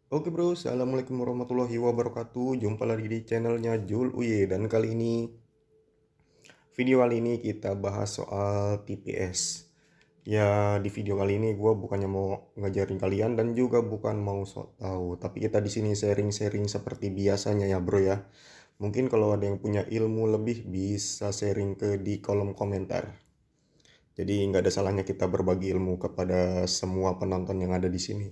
Oke bro, assalamualaikum warahmatullahi wabarakatuh. Jumpa lagi di channelnya Jul Uye, dan kali ini kita bahas soal TPS. Ya, di video kali ini gue bukannya mau ngajarin kalian dan juga bukan mau sok tahu, tapi kita di sini sharing-sharing seperti biasanya ya bro ya. Mungkin kalau ada yang punya ilmu lebih bisa sharing ke di kolom komentar. Jadi nggak ada salahnya kita berbagi ilmu kepada semua penonton yang ada di sini.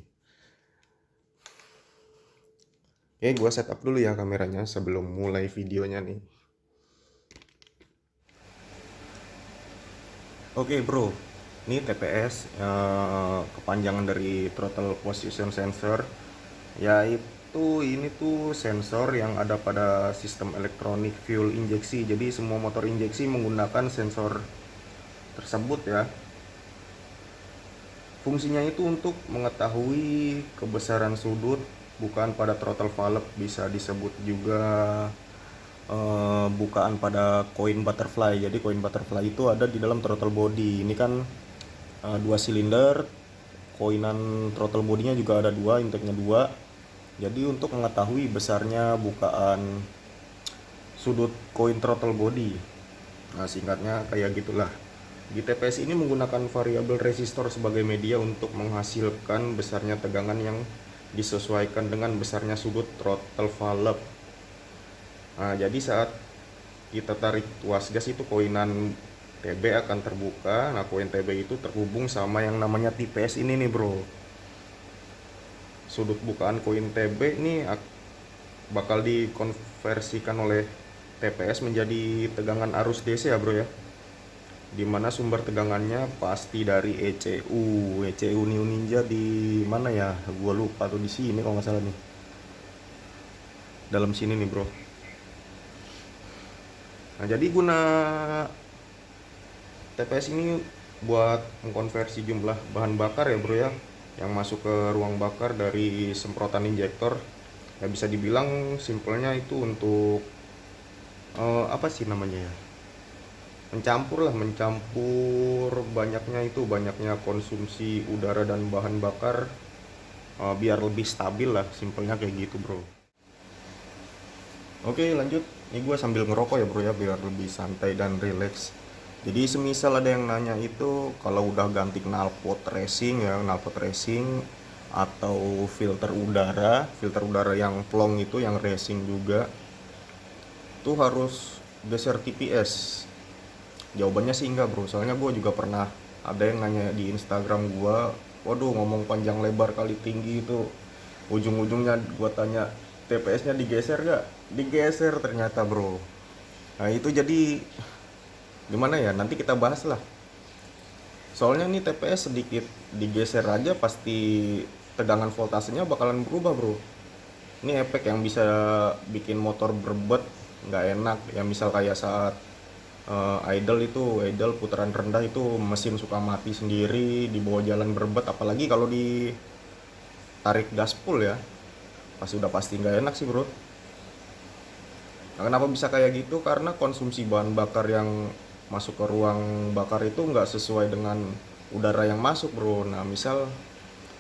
Oke, gue setup dulu ya kameranya sebelum mulai videonya nih. Oke bro, ini TPS kepanjangan dari Throttle Position Sensor, yaitu ini tuh sensor yang ada pada sistem elektronik fuel injeksi. Jadi semua motor injeksi menggunakan sensor tersebut ya. Fungsinya itu untuk mengetahui kebesaran sudut, bukan pada throttle valve, bisa disebut juga bukaan pada koin butterfly. Jadi koin butterfly itu ada di dalam throttle body. Ini kan dua silinder, koinan throttle bodinya juga ada dua, intake-nya dua. Jadi untuk mengetahui besarnya bukaan sudut koin throttle body, nah singkatnya kayak gitulah. Di TPS ini menggunakan variabel resistor sebagai media untuk menghasilkan besarnya tegangan yang disesuaikan dengan besarnya sudut throttle valve. Nah, jadi saat kita tarik tuas gas itu koinan TB akan terbuka. Nah, koin TB itu terhubung sama yang namanya TPS ini nih, bro. Sudut bukaan koin TB ini bakal dikonversikan oleh TPS menjadi tegangan arus DC ya, bro ya. Dimana sumber tegangannya pasti dari ECU New Ninja di mana ya? Gua lupa tuh, di sini kalau nggak salah nih. Dalam sini nih, bro. Nah, jadi guna TPS ini buat mengkonversi jumlah bahan bakar ya bro ya, yang masuk ke ruang bakar dari semprotan injektor. Ya bisa dibilang simpelnya itu untuk apa sih namanya ya, mencampur banyaknya konsumsi udara dan bahan bakar, biar lebih stabil lah, simpelnya kayak gitu bro. Oke lanjut, ini gue sambil ngerokok ya bro ya, biar lebih santai dan relax. Jadi semisal ada yang nanya itu, kalau udah ganti knalpot racing ya, knalpot racing atau filter udara yang plong itu, yang racing juga, tuh harus geser TPS. Jawabannya sih enggak bro, soalnya gue juga pernah ada yang nanya di Instagram gue. Waduh, ngomong panjang lebar kali tinggi itu, ujung-ujungnya gue tanya TPS-nya digeser gak? Digeser ternyata bro. Nah itu jadi gimana ya, nanti kita bahas lah. Soalnya nih TPS sedikit digeser aja pasti tegangan voltasenya bakalan berubah bro. Ini efek yang bisa bikin motor berbet nggak enak ya, misal kayak saat idle putaran rendah itu mesin suka mati sendiri di bawah jalan berbet, apalagi kalau ditarik gas full ya, udah pasti nggak enak sih bro. Nah, kenapa bisa kayak gitu? Karena konsumsi bahan bakar yang masuk ke ruang bakar itu nggak sesuai dengan udara yang masuk bro. Nah misal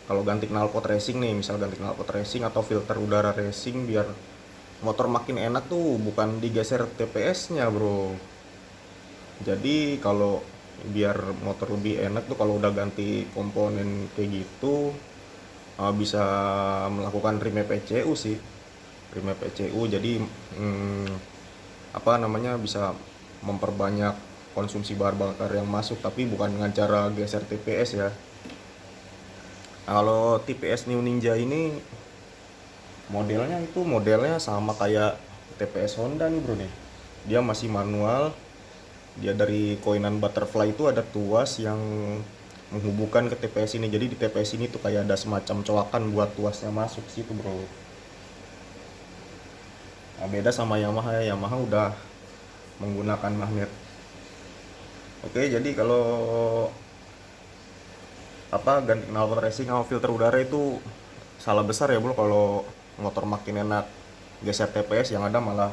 kalau ganti knalpot racing nih, misal ganti knalpot racing atau filter udara racing biar motor makin enak tuh, bukan digeser TPS-nya bro. Jadi kalau biar motor lebih enak tuh, kalau udah ganti komponen kayak gitu, bisa melakukan remap ECU sih, remap ECU. Jadi hmm, apa namanya, bisa memperbanyak konsumsi bahan bakar yang masuk, tapi bukan dengan cara geser TPS ya. Nah, kalau TPS New Ninja ini modelnya sama kayak TPS Honda nih bro nih. Dia masih manual. Dia dari koinan butterfly itu ada tuas yang menghubungkan ke TPS ini. Jadi di TPS ini tuh kayak ada semacam colokan buat tuasnya masuk situ bro. Nah, beda sama Yamaha ya. Yamaha udah menggunakan magnet. Oke, jadi kalau ganti knalpot racing sama filter udara itu salah besar ya bro. Kalau motor makin enak geser TPS, yang ada malah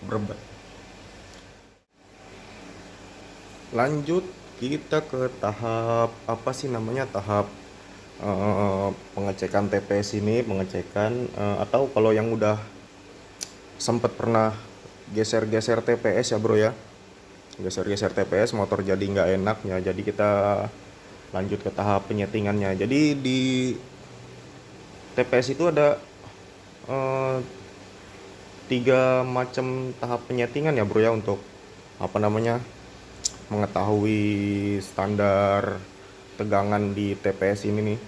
berbet. Lanjut kita ke tahap apa sih namanya, tahap pengecekan TPS ini, pengecekan atau kalau yang udah sempet pernah geser-geser TPS ya bro ya, geser-geser TPS motor jadi nggak enak ya, jadi kita lanjut ke tahap penyetingannya. Jadi di TPS itu ada eh, 3 macam tahap penyetingan ya bro ya, untuk apa namanya, mengetahui standar tegangan di TPS ini nih.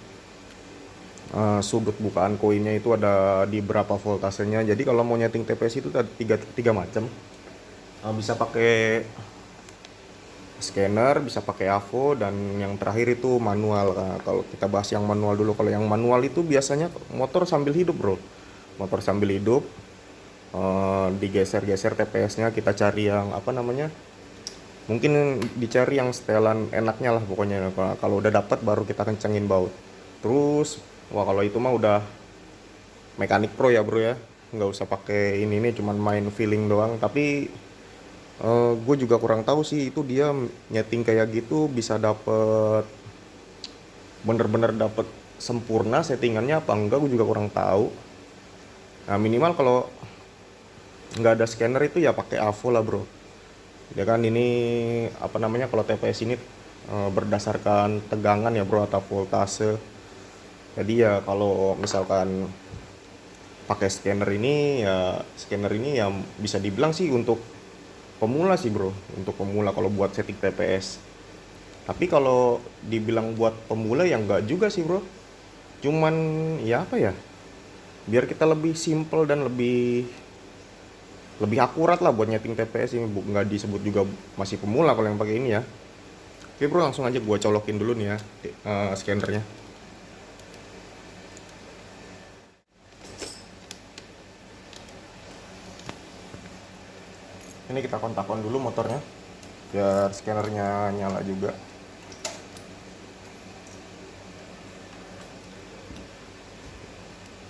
Sudut bukaan koinnya itu ada di berapa voltasenya. Jadi kalau mau nyeting TPS itu ada tiga macam. Bisa pakai scanner, bisa pakai AVO, dan yang terakhir itu manual. Nah, kalau kita bahas yang manual dulu. Kalau yang manual itu biasanya motor sambil hidup bro, motor sambil hidup, digeser-geser TPS-nya, kita cari yang apa namanya, mungkin dicari yang setelan enaknya lah pokoknya. Kalau udah dapat baru kita kencengin baut. Terus wah, kalau itu mah udah mekanik pro ya bro ya, nggak usah pakai ini cuman main feeling doang. Tapi gue juga kurang tahu sih itu dia nyeting kayak gitu bisa dapet bener-bener dapet sempurna settingannya apa enggak, gue juga kurang tahu. Nah minimal kalau nggak ada scanner itu ya pakai AVO lah bro. Ya kan ini apa namanya, kalau TPS ini berdasarkan tegangan ya bro, atau voltase. Jadi ya kalau misalkan pakai scanner ini ya bisa dibilang sih untuk pemula sih bro, untuk pemula kalau buat setting TPS. Tapi kalau dibilang buat pemula ya enggak juga sih bro, cuman ya apa ya, biar kita lebih simple dan lebih lebih akurat lah buat nyeting TPS ini, nggak disebut juga masih pemula kalau yang pakai ini ya. Oke bro, langsung aja gua colokin dulu nih ya scannernya. Ini kita kontakkan dulu motornya biar scannernya nyala juga.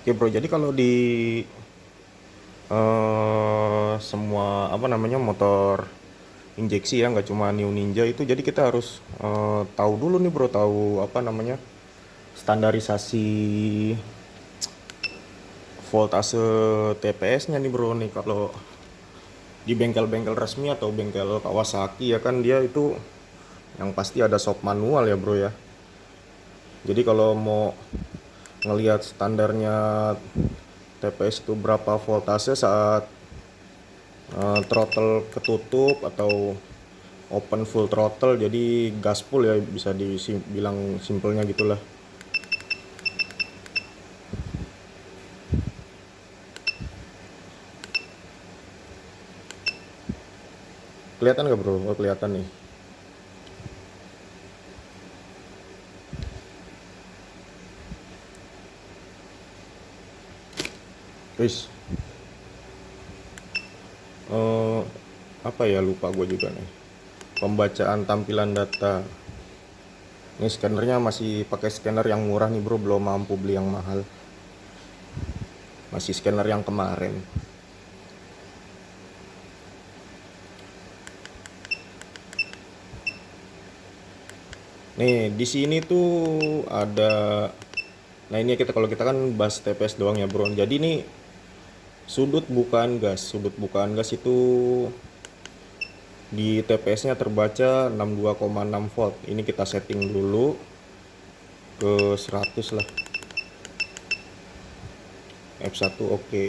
Oke bro, jadi kalau di semua apa namanya motor injeksi ya, nggak cuma New Ninja itu, jadi kita harus tahu dulu nih bro, tahu apa namanya, standarisasi voltase TPS-nya nih bro. Nih kalau di bengkel-bengkel resmi atau bengkel Kawasaki ya kan, dia itu yang pasti ada shop manual ya bro ya. Jadi kalau mau ngelihat standarnya TPS itu berapa voltase saat throttle ketutup atau open full throttle, jadi gaspol ya, bisa dibilang simpelnya gitulah. Kelihatan nggak bro? Oh kelihatan nih. Wis eh, apa ya, lupa gue juga nih, pembacaan tampilan data. Ini scannernya masih pakai scanner yang murah nih bro, belum mampu beli yang mahal, masih scanner yang kemarin. Nih di sini tuh ada, nah ini kita, kalau kita kan bahas TPS doang ya bro. Jadi nih sudut bukaan gas itu di TPS-nya terbaca 62,6 volt. Ini kita setting dulu ke 100 lah. F1 oke.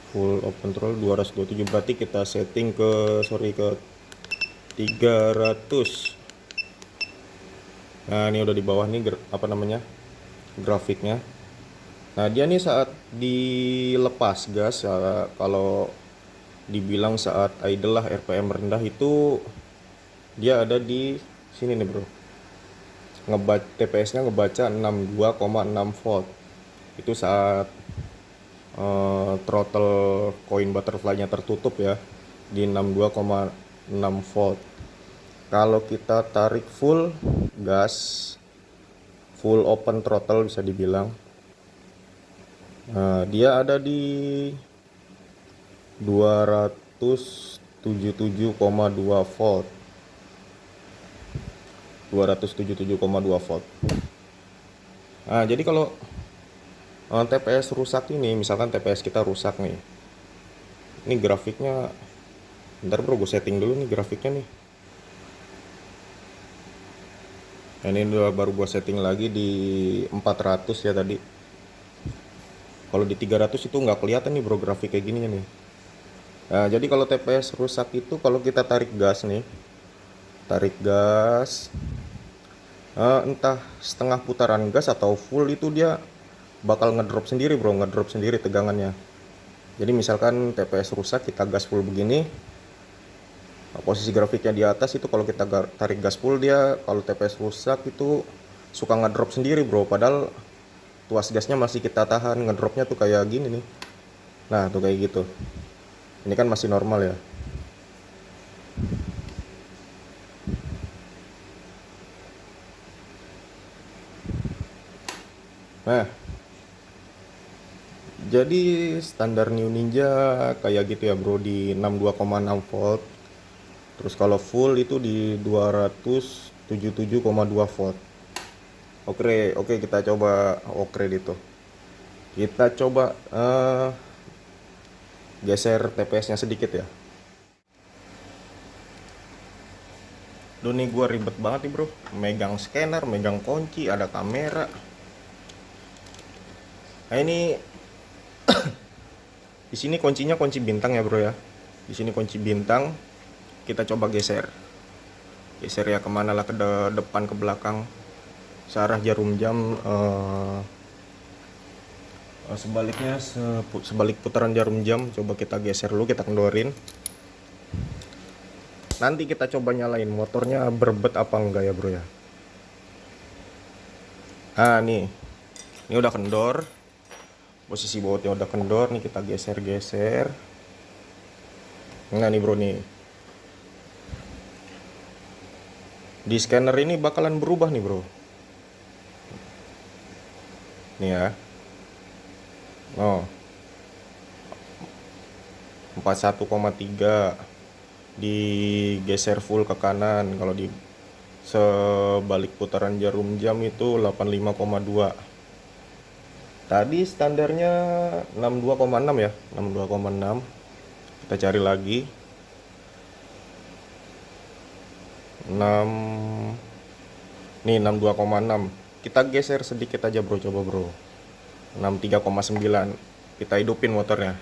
Full open throttle 227, berarti kita setting ke 300. Nah ini udah di bawah nih apa namanya, grafiknya. Nah dia nih saat dilepas gas ya, kalau dibilang saat idle lah, RPM rendah itu dia ada di sini nih bro. TPS-nya ngebaca 62,6 volt. Itu saat throttle coin butterfly-nya tertutup ya, di 62,6 volt. Kalau kita tarik full gas, full open throttle bisa dibilang, dia ada di 200 277,2 volt. 277,2 volt. Nah, jadi kalau TPS rusak ini, misalkan TPS kita rusak nih. Ini grafiknya, bentar bro, gue setting dulu nih grafiknya nih. Nah, ini udah baru gue setting lagi di 400 ya tadi. Kalau di 300 itu nggak kelihatan nih bro grafik kayak gini nih. Nah, jadi kalau TPS rusak itu kalau kita tarik gas nih, tarik gas, entah setengah putaran gas atau full, itu dia bakal ngedrop sendiri bro, ngedrop sendiri tegangannya. Jadi misalkan TPS rusak, kita gas full begini, posisi grafiknya di atas itu kalau kita tarik gas full, dia kalau TPS rusak itu suka ngedrop sendiri bro, padahal tuas gasnya masih kita tahan. Ngedropnya tuh kayak gini nih. Nah tuh kayak gitu. Ini kan masih normal ya. Nah, jadi standar New Ninja kayak gitu ya bro, di 62,6 volt. Terus kalau full itu di 277,2 volt. Oke, kita coba upgrade itu. Kita coba geser TPS-nya sedikit ya. Duh, nih gua ribet banget nih bro, megang scanner, megang kunci, ada kamera. Nah ini di sini kuncinya kunci bintang ya bro ya. Di sini kunci bintang. Kita coba geser ya, kemana lah, ke depan, ke belakang, searah jarum jam, sebaliknya sebalik putaran jarum jam. Coba kita geser dulu, kita kendorin. Nanti kita coba nyalain motornya berbet apa enggak ya bro ya. Nah nih, ini udah kendor, posisi bautnya udah kendor nih. Kita geser. Nah nih bro, nih di scanner ini bakalan berubah nih bro. Nih ya. Oh, 41,3 digeser full ke kanan. Kalau di sebalik putaran jarum jam itu 85,2. Tadi standarnya 62,6 ya, 62,6. Kita cari lagi 6. Nih 62,6. Kita geser sedikit aja bro, coba bro. 63,9. Kita hidupin motornya.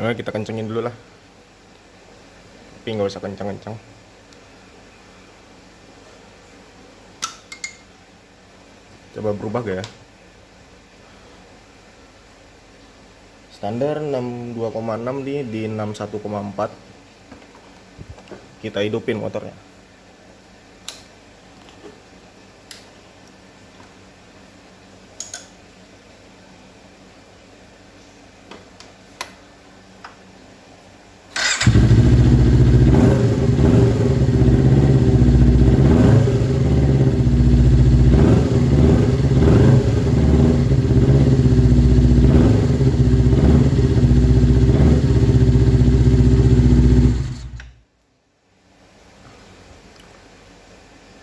Nah, kita kencengin dulu lah, tapi nggak usah kencang-kencang. Coba berubah gak ya? Standar 62,6 di 61,4. Kita hidupin motornya.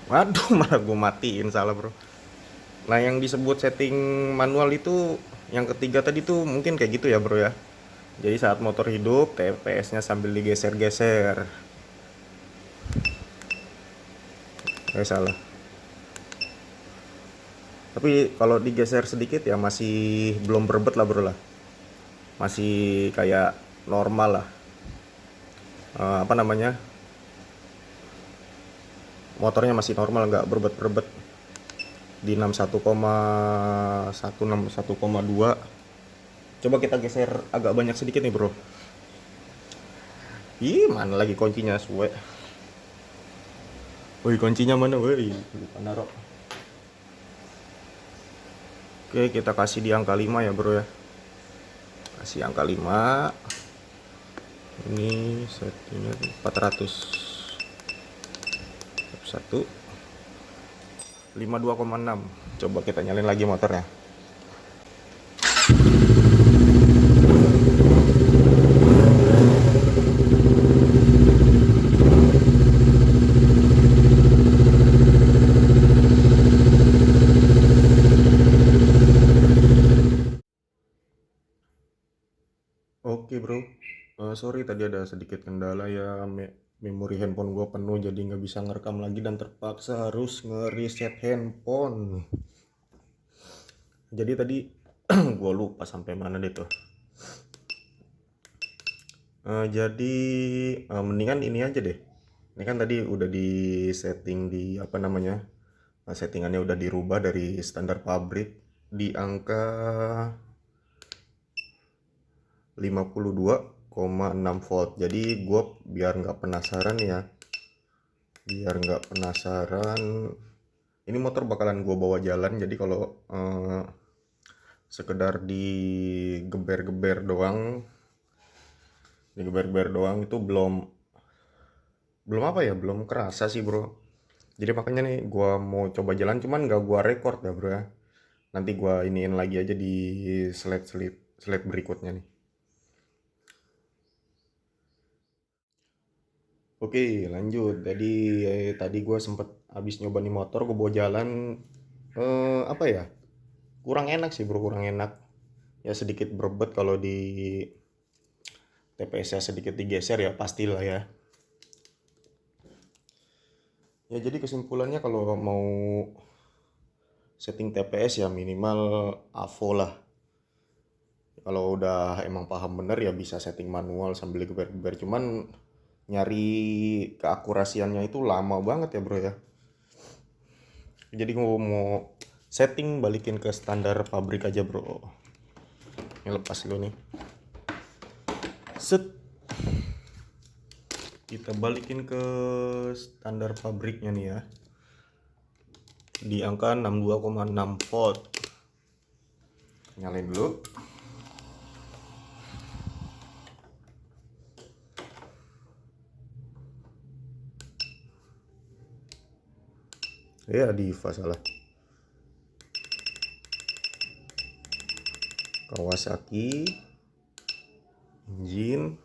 Waduh, malah gue matiin, salah bro. Nah yang disebut setting manual itu yang ketiga tadi tuh mungkin kayak gitu ya bro ya. Jadi saat motor hidup, TPS nya sambil digeser-geser. Salah. Tapi kalau digeser sedikit ya masih belum berbet lah bro lah. Masih kayak normal lah. Apa namanya, motornya masih normal, nggak berbet-berbet. Di 61,1, 61,2. Coba kita geser agak banyak sedikit nih bro. Ih, mana lagi kuncinya, suwe. Woi, kuncinya mana woi? Lupa naruh. Oke, kita kasih di angka 5 ya bro ya. Kasih angka 5. Ini settingnya 400. 52,6. Coba kita nyalain lagi motornya. Sorry tadi ada sedikit kendala ya, memori handphone gue penuh jadi nggak bisa ngerekam lagi dan terpaksa harus nge-reset handphone. Jadi tadi gue lupa sampai mana deh tuh. Jadi mendingan ini aja deh. Ini kan tadi udah di setting di apa namanya? Settingannya udah dirubah dari standar pabrik di angka 52,6 volt. Jadi gue biar nggak penasaran ya, ini motor bakalan gue bawa jalan. Jadi kalau sekedar digeber-geber doang itu belum belum apa ya, belum kerasa sih bro. Jadi makanya nih gue mau coba jalan, cuman gak gue record ya bro ya. Nanti gue iniin lagi aja di slide berikutnya nih. Oke lanjut. Jadi tadi gue sempet habis nyoba nih motor, gue bawa jalan. Apa ya, kurang enak sih bro, kurang enak ya, sedikit berbet kalau di TPS-nya sedikit digeser ya pastilah ya. Ya jadi kesimpulannya kalau mau setting TPS ya minimal AVO lah. Kalau udah emang paham bener ya bisa setting manual sambil geber-geber. Cuman nyari keakurasiannya itu lama banget ya bro ya. Jadi mau setting balikin ke standar pabrik aja bro. Ini lepas dulu nih. Set. Kita balikin ke standar pabriknya nih ya. Di angka 62,6 volt. Nyalain dulu. Ya Diva salah. Kawasaki engine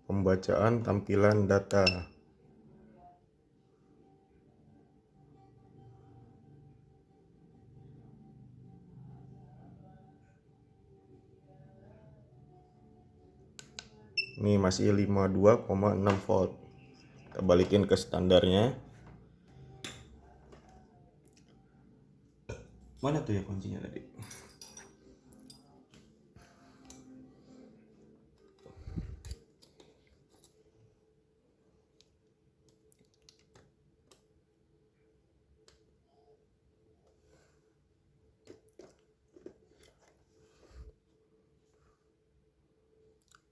pembacaan tampilan data. Ini masih 52,6 volt. Kita balikin ke standarnya. Mana tuh ya kuncinya tadi?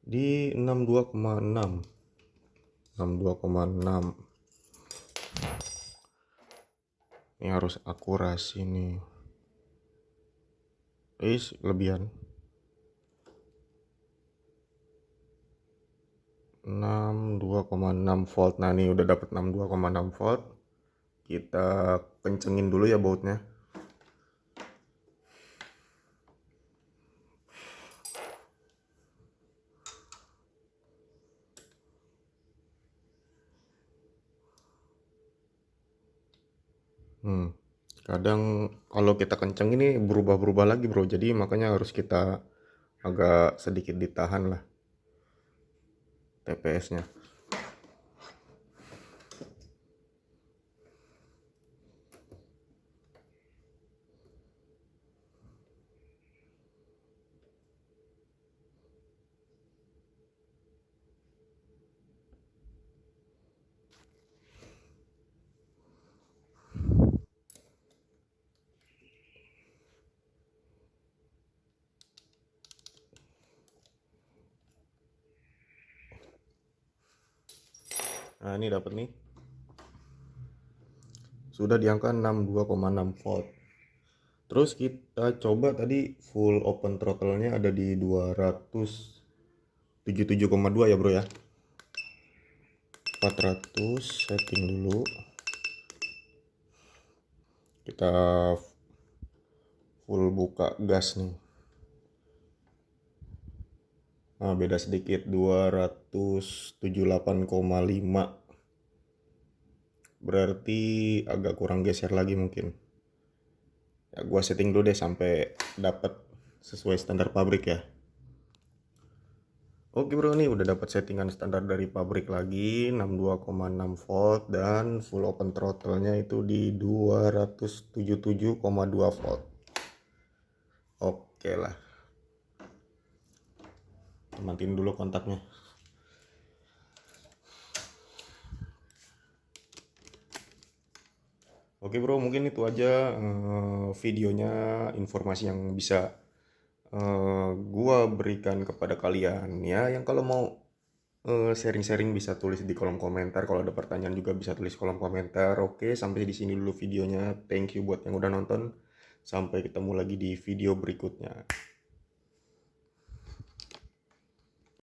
Di 62,6. 62,6. Ini harus akurasi nih. Lebihan. 62,6 volt. Nah, ini udah dapat 62,6 volt. Kita kencengin dulu ya bautnya. Kadang kalau kita kenceng ini berubah-berubah lagi bro. Jadi makanya harus kita agak sedikit ditahan lah TPS-nya. Nah ini dapat nih, sudah di angka 62,6 volt. Terus kita coba tadi full open throttle-nya ada di 277,2 ya bro ya. 400 setting dulu. Kita full buka gas nih. Nah, beda sedikit 278,5. berarti agak kurang geser lagi mungkin. Ya gua setting dulu deh sampai dapat sesuai standar pabrik ya. Oke bro, nih udah dapat settingan standar dari pabrik lagi 62,6 volt dan full open throttle-nya itu di 277,2 volt. Oke lah. Matiin dulu kontaknya. Oke bro, mungkin itu aja videonya, informasi yang bisa gua berikan kepada kalian ya. Yang kalau mau sharing-sharing bisa tulis di kolom komentar. Kalau ada pertanyaan juga bisa tulis kolom komentar. Oke, sampai di sini dulu videonya. Thank you buat yang udah nonton. Sampai ketemu lagi di video berikutnya.